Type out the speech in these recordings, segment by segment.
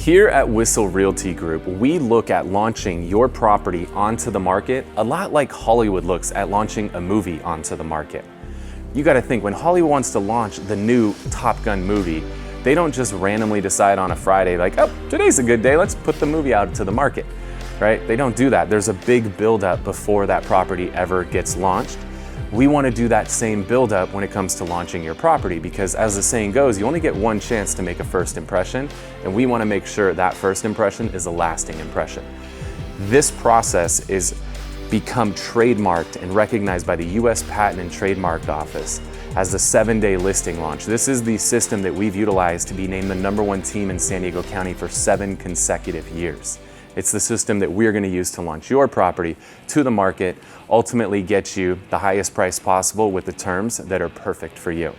Here at Whissel Realty Group, we look at launching your property onto the market a lot like Hollywood looks at launching a movie onto the market. You gotta think, when Hollywood wants to launch the new Top Gun movie, they don't just randomly decide on a Friday like, oh, today's a good day, let's put the movie out to the market, right? They don't do that. There's a big buildup before that property ever gets launched. We want to do that same buildup when it comes to launching your property, because as the saying goes, you only get one chance to make a first impression, and we want to make sure that first impression is a lasting impression. This process is become trademarked and recognized by the U.S. Patent and Trademark Office as the 7-day listing launch. This is the system that we've utilized to be named the #1 team in San Diego County for 7 consecutive years. It's the system that we're going to use to launch your property to the market, ultimately get you the highest price possible with the terms that are perfect for you.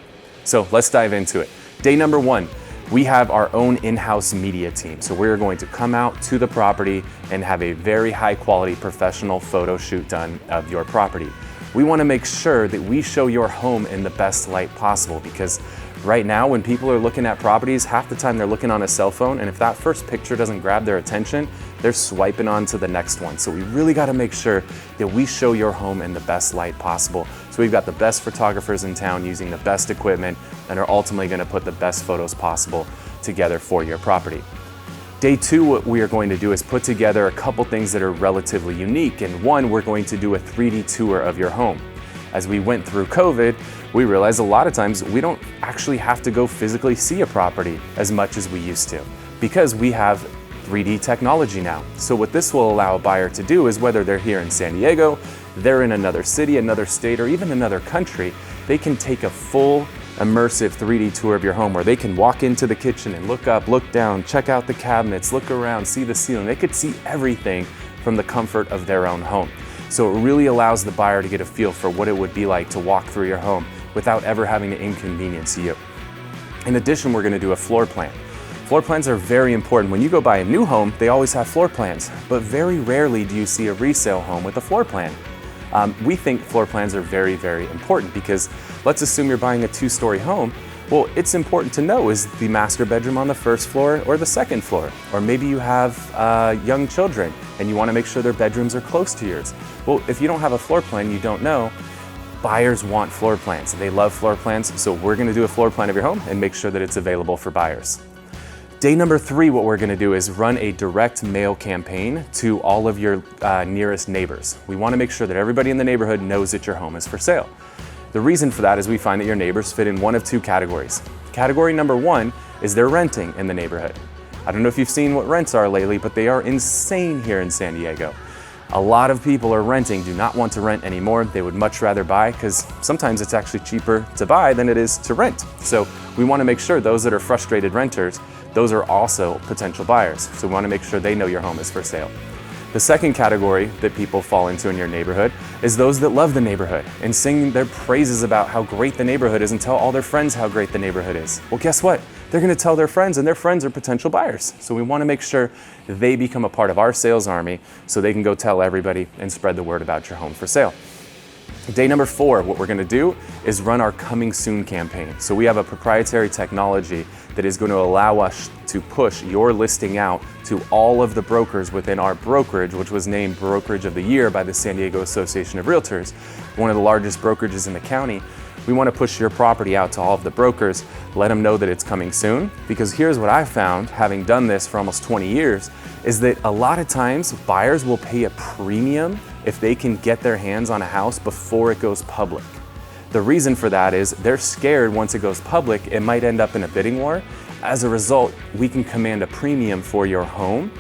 So let's dive into it. Day number 1, we have our own in-house media team. So we're going to come out to the property and have a very high quality professional photo shoot done of your property. We want to make sure that we show your home in the best light possible, because right now when people are looking at properties, half the time they're looking on a cell phone, and if that first picture doesn't grab their attention, they're swiping on to the next one. So we really got to make sure that we show your home in the best light possible. So we've got the best photographers in town using the best equipment and are ultimately going to put the best photos possible together for your property. Day 2, what we are going to do is put together a couple things that are relatively unique. And one, we're going to do a 3D tour of your home. As we went through COVID, we realized a lot of times we don't actually have to go physically see a property as much as we used to, because we have 3D technology now. So what this will allow a buyer to do is, whether they're here in San Diego, they're in another city, another state, or even another country, they can take a full immersive 3D tour of your home where they can walk into the kitchen and look up, look down, check out the cabinets, look around, see the ceiling. They could see everything from the comfort of their own home. So it really allows the buyer to get a feel for what it would be like to walk through your home without ever having to inconvenience you. In addition, we're going to do a floor plan. Floor plans are very important. When you go buy a new home, they always have floor plans, but very rarely do you see a resale home with a floor plan. We think floor plans are very, very important, because let's assume you're buying a 2-story home. Well, it's important to know, is the master bedroom on the first floor or the second floor? Or maybe you have young children and you want to make sure their bedrooms are close to yours. Well, if you don't have a floor plan, you don't know. Buyers want floor plans. They love floor plans. So we're going to do a floor plan of your home and make sure that it's available for buyers. Day number 3, what we're going to do is run a direct mail campaign to all of your nearest neighbors. We want to make sure that everybody in the neighborhood knows that your home is for sale. The reason for that is we find that your neighbors fit in one of 2 categories. Category number 1 is they're renting in the neighborhood. I don't know if you've seen what rents are lately, but they are insane here in San Diego. A lot of people are renting, do not want to rent anymore. They would much rather buy, because sometimes it's actually cheaper to buy than it is to rent. So we want to make sure those that are frustrated renters, those are also potential buyers. So we want to make sure they know your home is for sale. The second category that people fall into in your neighborhood is those that love the neighborhood and sing their praises about how great the neighborhood is and tell all their friends how great the neighborhood is. Well, guess what? They're going to tell their friends, and their friends are potential buyers. So we want to make sure they become a part of our sales army so they can go tell everybody and spread the word about your home for sale. Day number 4, what we're going to do is run our Coming Soon campaign. So we have a proprietary technology that is going to allow us to push your listing out to all of the brokers within our brokerage, which was named Brokerage of the Year by the San Diego Association of Realtors, one of the largest brokerages in the county. We want to push your property out to all of the brokers, let them know that it's coming soon, because here's what I found, having done this for almost 20 years, is that a lot of times buyers will pay a premium if they can get their hands on a house before it goes public. The reason for that is they're scared once it goes public, it might end up in a bidding war. As a result, we can command a premium for your home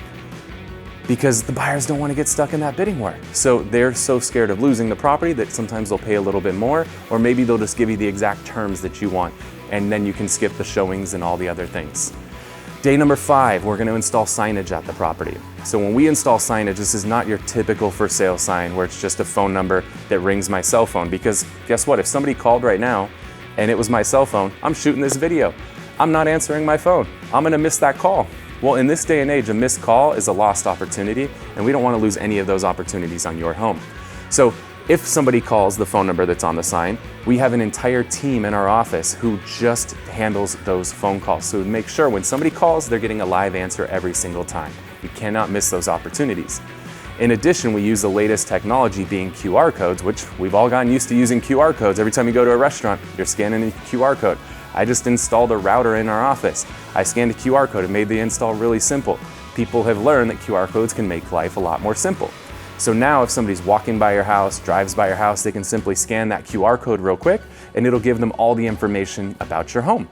because the buyers don't want to get stuck in that bidding war. So they're so scared of losing the property that sometimes they'll pay a little bit more, or maybe they'll just give you the exact terms that you want, and then you can skip the showings and all the other things. Day number 5, we're going to install signage at the property. So when we install signage, this is not your typical for sale sign where it's just a phone number that rings my cell phone, because guess what? If somebody called right now and it was my cell phone, I'm shooting this video. I'm not answering my phone. I'm going to miss that call. Well, in this day and age, a missed call is a lost opportunity, and we don't want to lose any of those opportunities on your home. So If somebody calls the phone number that's on the sign, we have an entire team in our office who just handles those phone calls. So we make sure when somebody calls, they're getting a live answer every single time. You cannot miss those opportunities. In addition, we use the latest technology being QR codes, which we've all gotten used to using QR codes. Every time you go to a restaurant, you're scanning a QR code. I just installed a router in our office. I scanned a QR code and made the install really simple. People have learned that QR codes can make life a lot more simple. So now if somebody's walking by your house, drives by your house, they can simply scan that QR code real quick and it'll give them all the information about your home.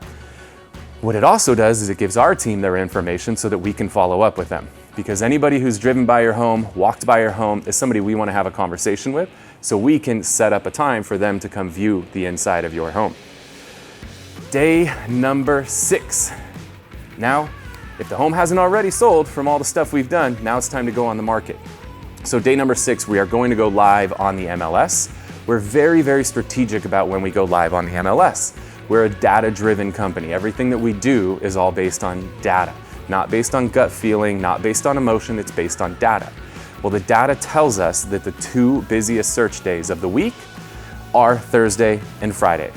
What it also does is it gives our team their information so that we can follow up with them. Because anybody who's driven by your home, walked by your home, is somebody we want to have a conversation with, so we can set up a time for them to come view the inside of your home. Day number 6. Now, if the home hasn't already sold from all the stuff we've done, now it's time to go on the market. So day number 6, we are going to go live on the MLS. We're very, very strategic about when we go live on the MLS. We're a data-driven company. Everything that we do is all based on data, not based on gut feeling, not based on emotion, it's based on data. Well, the data tells us that the 2 busiest search days of the week are Thursday and Friday.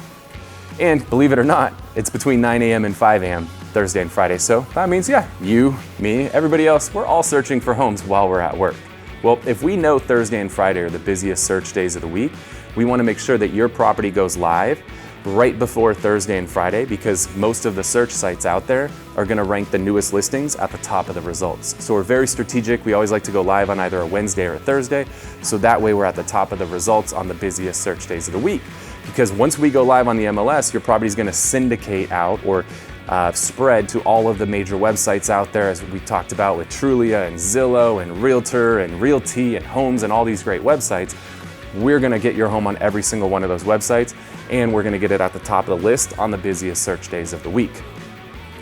And believe it or not, it's between 9 a.m. and 5 a.m. Thursday and Friday. So that means, yeah, you, me, everybody else, we're all searching for homes while we're at work. Well, if we know Thursday and Friday are the busiest search days of the week, we want to make sure that your property goes live right before Thursday and Friday, because most of the search sites out there are going to rank the newest listings at the top of the results. So we're very strategic. We always like to go live on either a Wednesday or a Thursday, so that way we're at the top of the results on the busiest search days of the week. Because once we go live on the MLS, your property is going to syndicate out or spread to all of the major websites out there, as we talked about with Trulia and Zillow and Realtor and Realty and Homes and all these great websites. We're going to get your home on every single one of those websites, and we're going to get it at the top of the list on the busiest search days of the week.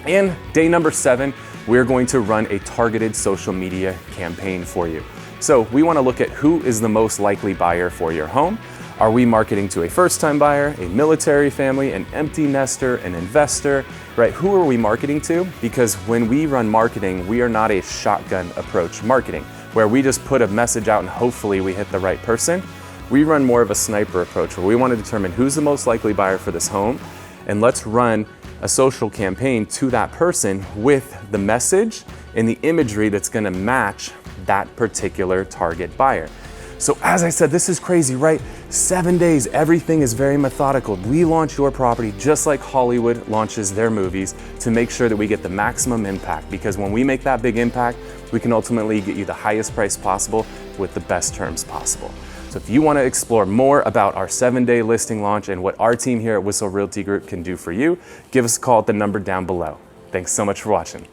And day number 7, we're going to run a targeted social media campaign for you. So we want to look at who is the most likely buyer for your home. Are we marketing to a first-time buyer, a military family, an empty nester, an investor, right? Who are we marketing to? Because when we run marketing, we are not a shotgun approach marketing, where we just put a message out and hopefully we hit the right person. We run more of a sniper approach, where we want to determine who's the most likely buyer for this home, and let's run a social campaign to that person with the message and the imagery that's going to match that particular target buyer. So as I said, this is crazy, right? 7 days, everything is very methodical. We launch your property just like Hollywood launches their movies to make sure that we get the maximum impact, because when we make that big impact, we can ultimately get you the highest price possible with the best terms possible. So if you want to explore more about our 7-day listing launch and what our team here at Whissel Realty Group can do for you, give us a call at the number down below. Thanks so much for watching.